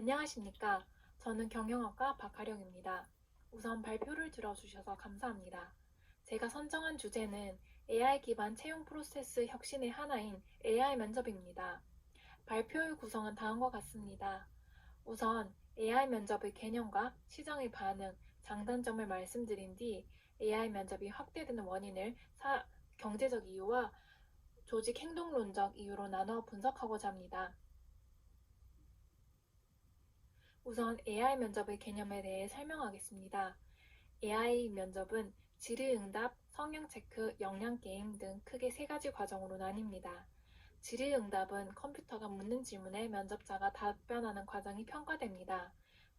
안녕하십니까. 저는 경영학과 박하령입니다. 우선 발표를 들어주셔서 감사합니다. 제가 선정한 주제는 AI 기반 채용 프로세스 혁신의 하나인 AI 면접입니다. 발표의 구성은 다음과 같습니다. 우선 AI 면접의 개념과 시장의 반응, 장단점을 말씀드린 뒤 AI 면접이 확대되는 원인을 경제적 이유와 조직 행동론적 이유로 나누어 분석하고자 합니다. 우선 AI 면접의 개념에 대해 설명하겠습니다. AI 면접은 질의응답, 성향체크, 역량게임 등 크게 세 가지 과정으로 나뉩니다. 질의응답은 컴퓨터가 묻는 질문에 면접자가 답변하는 과정이 평가됩니다.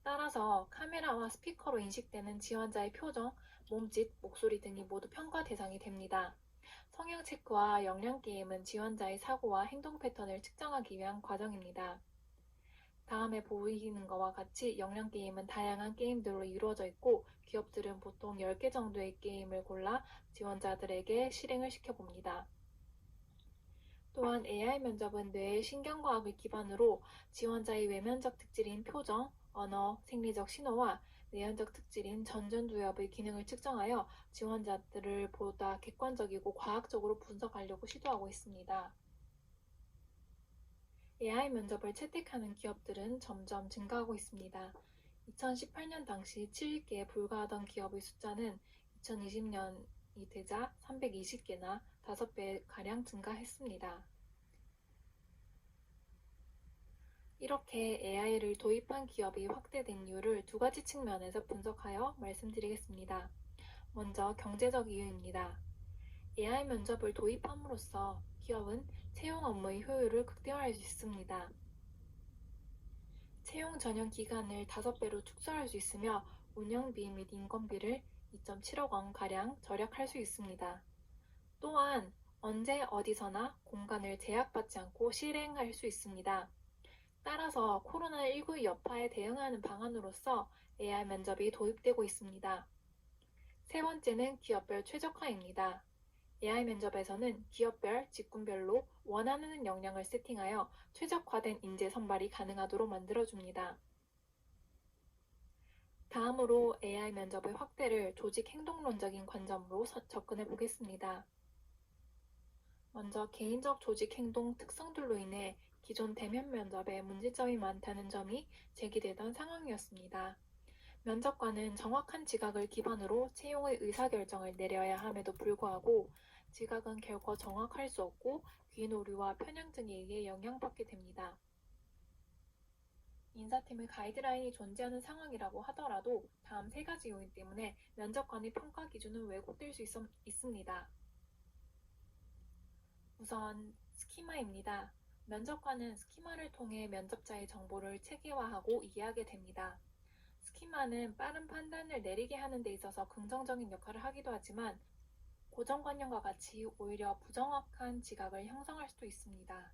따라서 카메라와 스피커로 인식되는 지원자의 표정, 몸짓, 목소리 등이 모두 평가 대상이 됩니다. 성향체크와 역량게임은 지원자의 사고와 행동 패턴을 측정하기 위한 과정입니다. 다음에 보이는 것과 같이 역량 게임은 다양한 게임들로 이루어져 있고 기업들은 보통 10개 정도의 게임을 골라 지원자들에게 실행을 시켜봅니다. 또한 AI 면접은 뇌의 신경과학을 기반으로 지원자의 외면적 특질인 표정, 언어, 생리적 신호와 내연적 특질인 전전두엽의 기능을 측정하여 지원자들을 보다 객관적이고 과학적으로 분석하려고 시도하고 있습니다. AI 면접을 채택하는 기업들은 점점 증가하고 있습니다. 2018년 당시 7개에 불과하던 기업의 숫자는 2020년이 되자 320개나 5배가량 증가했습니다. 이렇게 AI를 도입한 기업이 확대된 이유를 두 가지 측면에서 분석하여 말씀드리겠습니다. 먼저 경제적 이유입니다. AI 면접을 도입함으로써 기업은 채용 업무의 효율을 극대화할 수 있습니다. 채용 전형 기간을 5배로 축소할 수 있으며 운영비 및 인건비를 2.7억 원가량 절약할 수 있습니다. 또한 언제 어디서나 공간을 제약받지 않고 실행할 수 있습니다. 따라서 코로나19 여파에 대응하는 방안으로서 AI 면접이 도입되고 있습니다. 세 번째는 기업별 최적화입니다. AI 면접에서는 기업별, 직군별로 원하는 역량을 세팅하여 최적화된 인재 선발이 가능하도록 만들어줍니다. 다음으로 AI 면접의 확대를 조직 행동론적인 관점으로 접근해 보겠습니다. 먼저 개인적 조직 행동 특성들로 인해 기존 대면 면접에 문제점이 많다는 점이 제기되던 상황이었습니다. 면접관은 정확한 지각을 기반으로 채용의 의사결정을 내려야 함에도 불구하고 지각은 결코 정확할 수 없고 귀인 오류와 편향 등에 의해 영향받게 됩니다. 인사팀의 가이드라인이 존재하는 상황이라고 하더라도 다음 세 가지 요인 때문에 면접관의 평가 기준은 왜곡될 수 있습니다. 우선 스키마입니다. 면접관은 스키마를 통해 면접자의 정보를 체계화하고 이해하게 됩니다. 스키마는 빠른 판단을 내리게 하는 데 있어서 긍정적인 역할을 하기도 하지만 고정관념과 같이 오히려 부정확한 지각을 형성할 수도 있습니다.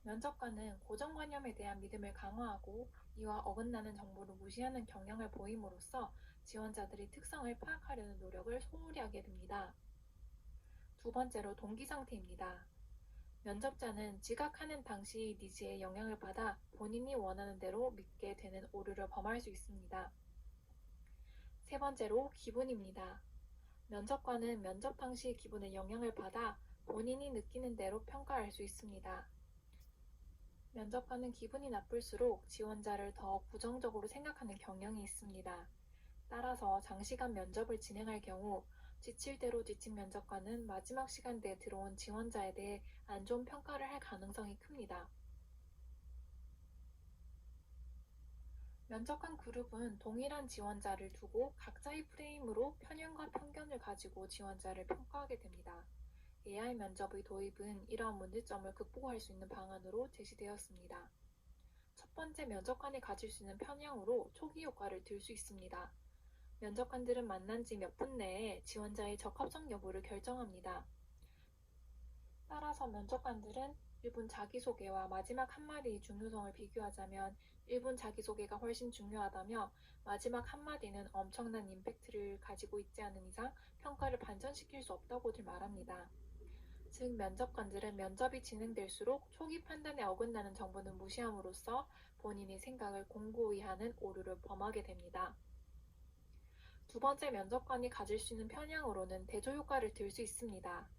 면접관은 고정관념에 대한 믿음을 강화하고 이와 어긋나는 정보를 무시하는 경향을 보임으로써 지원자들의 특성을 파악하려는 노력을 소홀히 하게 됩니다. 두 번째로 동기 상태입니다. 면접자는 지각하는 당시 니즈에 영향을 받아 본인이 원하는 대로 믿게 되는 오류를 범할 수 있습니다. 세 번째로 기분입니다. 면접관은 면접 당시 기분에 영향을 받아 본인이 느끼는 대로 평가할 수 있습니다. 면접관은 기분이 나쁠수록 지원자를 더 부정적으로 생각하는 경향이 있습니다. 따라서 장시간 면접을 진행할 경우 지칠 대로 지친 면접관은 마지막 시간대에 들어온 지원자에 대해 안 좋은 평가를 할 가능성이 큽니다. 면접관 그룹은 동일한 지원자를 두고 각자의 프레임으로 편견과 편견을 가지고 지원자를 평가하게 됩니다. AI 면접의 도입은 이러한 문제점을 극복할 수 있는 방안으로 제시되었습니다. 첫 번째, 면접관이 가질 수 있는 편향으로 초기 효과를 들 수 있습니다. 면접관들은 만난 지 몇 분 내에 지원자의 적합성 여부를 결정합니다. 따라서 면접관들은 1분 자기소개와 마지막 한마디의 중요성을 비교하자면 1분 자기소개가 훨씬 중요하다며 마지막 한마디는 엄청난 임팩트를 가지고 있지 않은 이상 평가를 반전시킬 수 없다고들 말합니다. 즉 면접관들은 면접이 진행될수록 초기 판단에 어긋나는 정보는 무시함으로써 본인의 생각을 공고히 하는 오류를 범하게 됩니다. 두 번째, 면접관이 가질 수 있는 편향으로는 대조효과를 들 수 있습니다.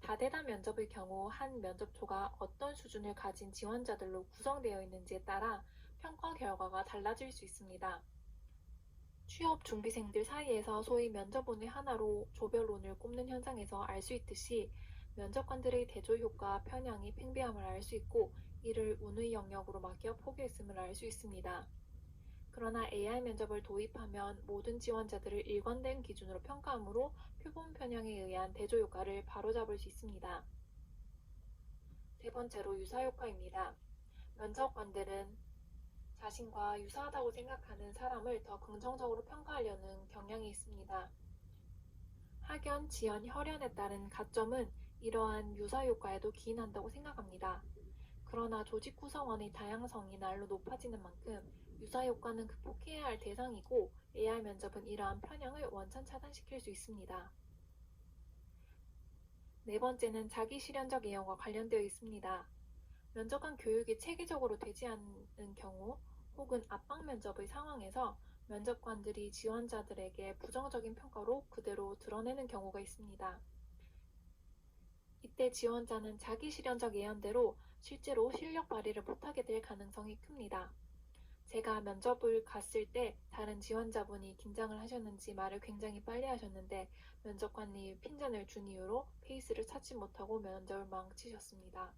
다대다 면접의 경우 한 면접초가 어떤 수준을 가진 지원자들로 구성되어 있는지에 따라 평가 결과가 달라질 수 있습니다. 취업 준비생들 사이에서 소위 면접운의 하나로 조별론을 꼽는 현상에서 알 수 있듯이 면접관들의 대조효과 편향이 팽배함을 알 수 있고, 이를 운의 영역으로 맡겨 포기했음을 알 수 있습니다. 그러나 AI 면접을 도입하면 모든 지원자들을 일관된 기준으로 평가하므로 표본 편향에 의한 대조효과를 바로잡을 수 있습니다. 세 번째로 유사효과입니다. 면접관들은 자신과 유사하다고 생각하는 사람을 더 긍정적으로 평가하려는 경향이 있습니다. 학연, 지연, 혈연에 따른 가점은 이러한 유사효과에도 기인한다고 생각합니다. 그러나 조직 구성원의 다양성이 날로 높아지는 만큼 유사효과는 극복해야 할 대상이고, AI 면접은 이러한 편향을 원천 차단시킬 수 있습니다. 네 번째는 자기실현적 예언과 관련되어 있습니다. 면접관 교육이 체계적으로 되지 않는 경우 혹은 압박 면접의 상황에서 면접관들이 지원자들에게 부정적인 평가로 그대로 드러내는 경우가 있습니다. 이때 지원자는 자기 실현적 예언대로 실제로 실력 발휘를 못하게 될 가능성이 큽니다. 제가 면접을 갔을 때 다른 지원자분이 긴장을 하셨는지 말을 굉장히 빨리 하셨는데 면접관이 핀잔을 준 이유로 페이스를 찾지 못하고 면접을 망치셨습니다.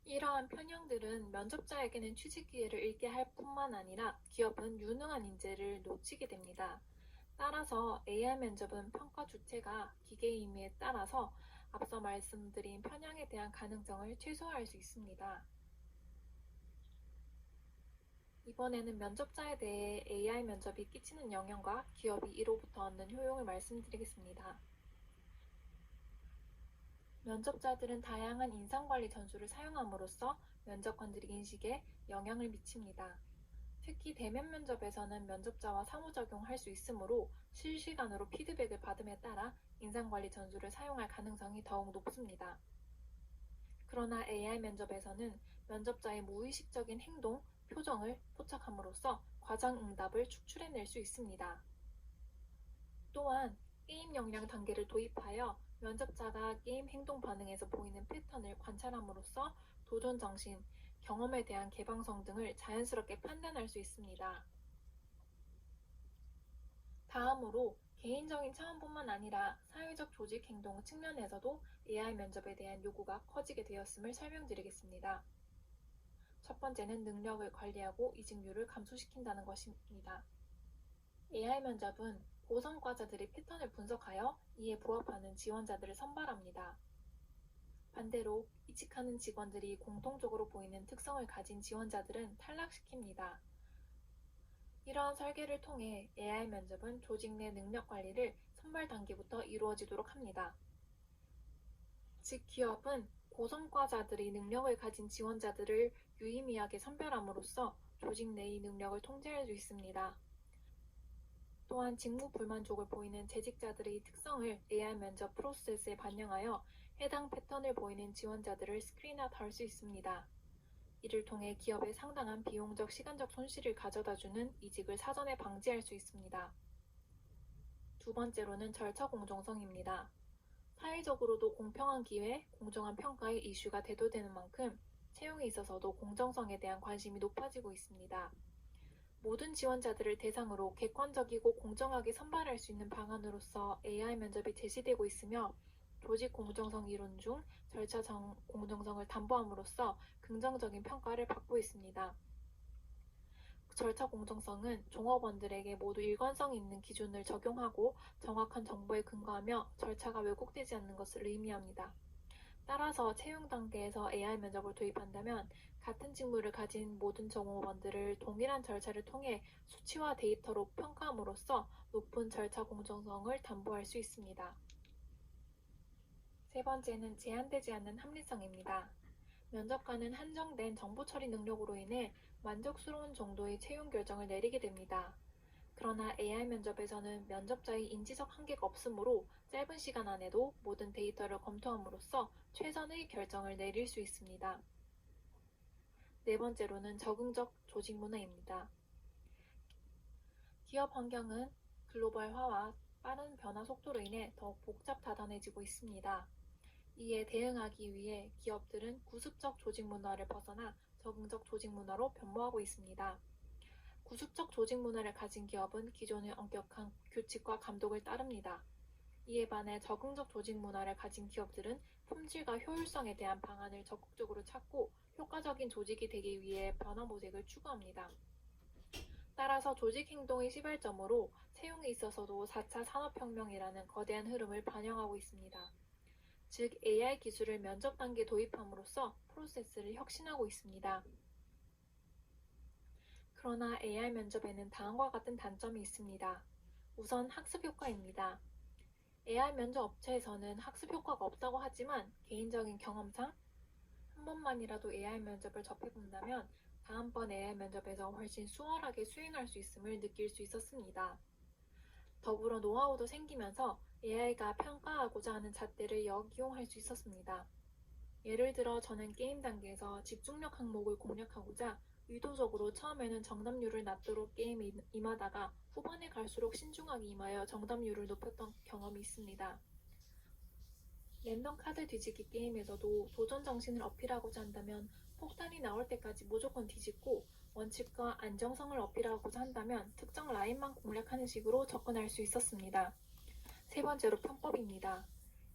이러한 편향들은 면접자에게는 취직 기회를 잃게 할 뿐만 아니라 기업은 유능한 인재를 놓치게 됩니다. 따라서 AI 면접은 평가 주체가 기계임에 따라서 앞서 말씀드린 편향에 대한 가능성을 최소화할 수 있습니다. 이번에는 면접자에 대해 AI 면접이 끼치는 영향과 기업이 이로부터 얻는 효용을 말씀드리겠습니다. 면접자들은 다양한 인상관리 전술을 사용함으로써 면접관들의 인식에 영향을 미칩니다. 특히 대면 면접에서는 면접자와 상호작용할 수 있으므로 실시간으로 피드백을 받음에 따라 인상관리 전술을 사용할 가능성이 더욱 높습니다. 그러나 AI 면접에서는 면접자의 무의식적인 행동, 표정을 포착함으로써 과장 응답을 추출해낼 수 있습니다. 또한 게임 역량 단계를 도입하여 면접자가 게임 행동 반응에서 보이는 패턴을 관찰함으로써 도전 정신, 경험에 대한 개방성 등을 자연스럽게 판단할 수 있습니다. 다음으로 개인적인 차원뿐만 아니라 사회적 조직 행동 측면에서도 AI 면접에 대한 요구가 커지게 되었음을 설명드리겠습니다. 첫 번째는 능력을 관리하고 이직률을 감소시킨다는 것입니다. AI 면접은 고성과자들의 패턴을 분석하여 이에 부합하는 지원자들을 선발합니다. 반대로 이직하는 직원들이 공통적으로 보이는 특성을 가진 지원자들은 탈락시킵니다. 이러한 설계를 통해 AI 면접은 조직 내 능력 관리를 선발 단계부터 이루어지도록 합니다. 즉, 기업은 고성과자들의 능력을 가진 지원자들을 유의미하게 선별함으로써 조직 내의 능력을 통제할 수 있습니다. 또한 직무 불만족을 보이는 재직자들의 특성을 AI 면접 프로세스에 반영하여 해당 패턴을 보이는 지원자들을 스크린아웃할 수 있습니다. 이를 통해 기업에 상당한 비용적 시간적 손실을 가져다주는 이직을 사전에 방지할 수 있습니다. 두 번째로는 절차 공정성입니다. 사회적으로도 공평한 기회, 공정한 평가의 이슈가 대두되는 만큼 채용에 있어서도 공정성에 대한 관심이 높아지고 있습니다. 모든 지원자들을 대상으로 객관적이고 공정하게 선발할 수 있는 방안으로서 AI 면접이 제시되고 있으며, 조직 공정성 이론 중 절차 공정성을 담보함으로써 긍정적인 평가를 받고 있습니다. 절차 공정성은 종업원들에게 모두 일관성 있는 기준을 적용하고 정확한 정보에 근거하며 절차가 왜곡되지 않는 것을 의미합니다. 따라서 채용 단계에서 AI 면접을 도입한다면 같은 직무를 가진 모든 종업원들을 동일한 절차를 통해 수치와 데이터로 평가함으로써 높은 절차 공정성을 담보할 수 있습니다. 세 번째는 제한되지 않는 합리성입니다. 면접관은 한정된 정보 처리 능력으로 인해 만족스러운 정도의 채용 결정을 내리게 됩니다. 그러나 AI 면접에서는 면접자의 인지적 한계가 없으므로 짧은 시간 안에도 모든 데이터를 검토함으로써 최선의 결정을 내릴 수 있습니다. 네 번째로는 적응적 조직 문화입니다. 기업 환경은 글로벌화와 빠른 변화 속도로 인해 더욱 복잡다단해지고 있습니다. 이에 대응하기 위해 기업들은 구습적 조직 문화를 벗어나 적응적 조직 문화로 변모하고 있습니다. 구습적 조직 문화를 가진 기업은 기존의 엄격한 규칙과 감독을 따릅니다. 이에 반해 적응적 조직 문화를 가진 기업들은 품질과 효율성에 대한 방안을 적극적으로 찾고 효과적인 조직이 되기 위해 변화 모색을 추구합니다. 따라서 조직 행동의 시발점으로 채용에 있어서도 4차 산업혁명이라는 거대한 흐름을 반영하고 있습니다. 즉 AI 기술을 면접 단계에 도입함으로써 프로세스를 혁신하고 있습니다. 그러나 AI 면접에는 다음과 같은 단점이 있습니다. 우선 학습 효과입니다. AI 면접 업체에서는 학습 효과가 없다고 하지만 개인적인 경험상 한 번만이라도 AI 면접을 접해본다면 다음번 AI 면접에서 훨씬 수월하게 수행할 수 있음을 느낄 수 있었습니다. 더불어 노하우도 생기면서 AI가 평가하고자 하는 잣대를 역이용할 수 있었습니다. 예를 들어 저는 게임 단계에서 집중력 항목을 공략하고자 의도적으로 처음에는 정답률을 낮도록 게임에 임하다가 후반에 갈수록 신중하게 임하여 정답률을 높였던 경험이 있습니다. 랜덤 카드 뒤집기 게임에서도 도전 정신을 어필하고자 한다면 폭탄이 나올 때까지 무조건 뒤집고 원칙과 안정성을 어필하고자 한다면 특정 라인만 공략하는 식으로 접근할 수 있었습니다. 세 번째로 편법입니다.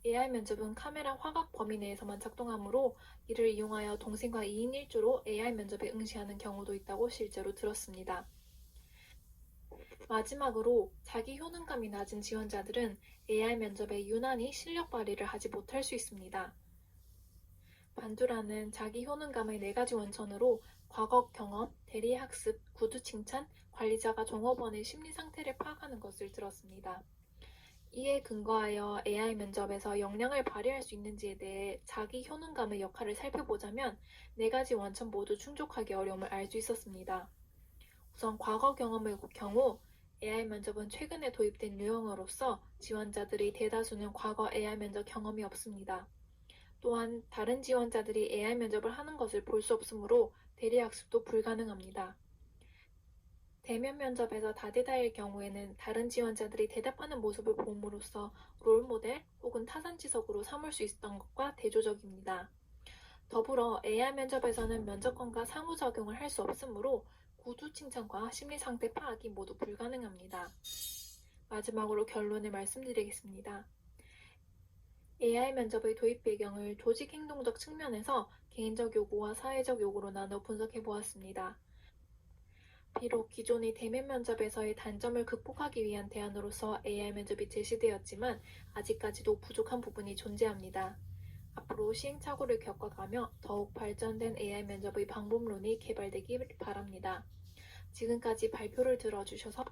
AI 면접은 카메라 화각 범위 내에서만 작동하므로 이를 이용하여 동생과 2인 1조로 AI 면접에 응시하는 경우도 있다고 실제로 들었습니다. 마지막으로 자기 효능감이 낮은 지원자들은 AI 면접에 유난히 실력 발휘를 하지 못할 수 있습니다. 반두라는 자기 효능감의 4가지 원천으로 과거 경험, 대리 학습, 구두 칭찬, 관리자가 종업원의 심리 상태를 파악하는 것을 들었습니다. 이에 근거하여 AI 면접에서 역량을 발휘할 수 있는지에 대해 자기 효능감의 역할을 살펴보자면 4가지 원천 모두 충족하기 어려움을 알 수 있었습니다. 우선 과거 경험의 경우 AI 면접은 최근에 도입된 유형으로서 지원자들이 대다수는 과거 AI 면접 경험이 없습니다. 또한 다른 지원자들이 AI 면접을 하는 것을 볼 수 없으므로 대리학습도 불가능합니다. 대면 면접에서 다대다일 경우에는 다른 지원자들이 대답하는 모습을 봄으로써 롤모델 혹은 타산지석으로 삼을 수 있었던 것과 대조적입니다. 더불어 AI 면접에서는 면접관과 상호작용을 할 수 없으므로 구두 칭찬과 심리상태 파악이 모두 불가능합니다. 마지막으로 결론을 말씀드리겠습니다. AI 면접의 도입 배경을 조직 행동적 측면에서 개인적 요구와 사회적 요구로 나눠 분석해 보았습니다. 비록 기존의 대면 면접에서의 단점을 극복하기 위한 대안으로서 AI 면접이 제시되었지만 아직까지도 부족한 부분이 존재합니다. 앞으로 시행착오를 겪어가며 더욱 발전된 AI 면접의 방법론이 개발되길 바랍니다. 지금까지 발표를 들어주셔서